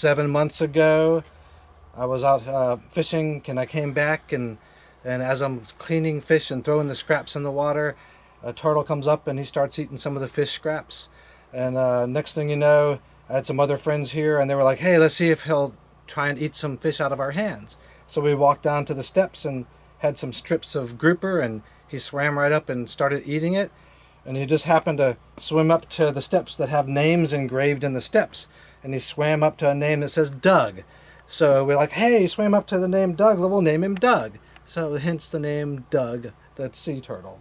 7 months ago. I was out fishing and I came back, and as I'm cleaning fish and throwing the scraps in the water, a turtle comes up and he starts eating some of the fish scraps. And next thing you know, I had some other friends here and they were like, hey, let's see if he'll try and eat some fish out of our hands. So we walked down to the steps and had some strips of grouper, and he swam right up and started eating it. And he just happened to swim up to the steps that have names engraved in the steps. And he swam up to a name that says Doug. So we're like, hey, he swam up to the name Doug, we'll name him Doug. So hence the name Doug, the sea turtle.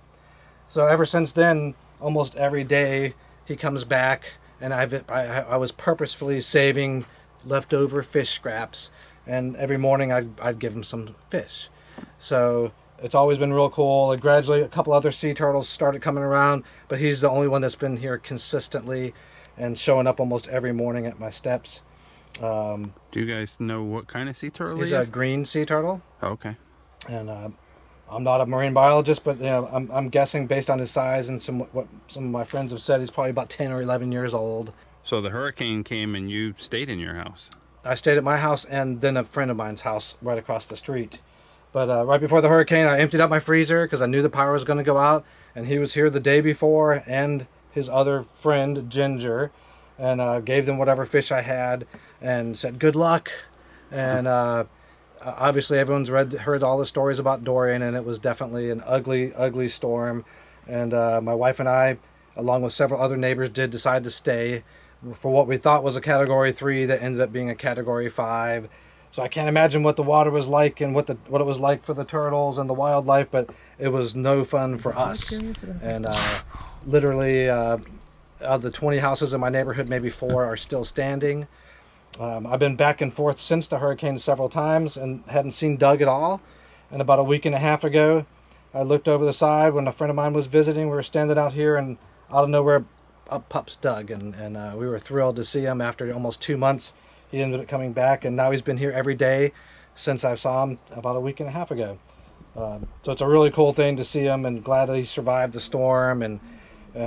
So ever since then, almost every day he comes back, and I was purposefully saving leftover fish scraps, and every morning I'd give him some fish. So it's always been real cool. And gradually a couple other sea turtles started coming around, but he's the only one that's been here consistently and showing up almost every morning at my steps. Do you guys know what kind of sea turtle he is? He's a green sea turtle. Oh, okay. And I'm not a marine biologist, but I'm guessing based on his size and what some of my friends have said, he's probably about 10 or 11 years old. So the hurricane came and you stayed in your house? I stayed at my house and then a friend of mine's house right across the street. But right before the hurricane, I emptied out my freezer because I knew the power was going to go out. And he was here the day before, and his other friend, Ginger, and gave them whatever fish I had and said, good luck. And obviously everyone's heard all the stories about Dorian, and it was definitely an ugly, ugly storm. And my wife and I, along with several other neighbors, did decide to stay for what we thought was a Category 3 that ended up being a Category 5. So I can't imagine what the water was like and what it was like for the turtles and the wildlife, but it was no fun for us. And literally, of the 20 houses in my neighborhood, maybe 4 are still standing. I've been back and forth since the hurricane several times and hadn't seen Doug at all. And about a week and a half ago, I looked over the side when a friend of mine was visiting. We were standing out here, and out of nowhere, up pops Doug. And we were thrilled to see him after almost 2 months. He ended up coming back, and now he's been here every day since I saw him about a week and a half ago. So it's a really cool thing to see him, and glad that he survived the storm. And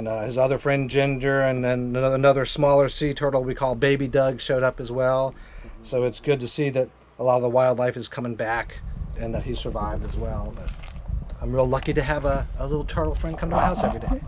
his other friend Ginger, and then another smaller sea turtle we call Baby Doug showed up as well. So it's good to see that a lot of the wildlife is coming back and that he survived as well. But I'm real lucky to have a little turtle friend come to my house every day.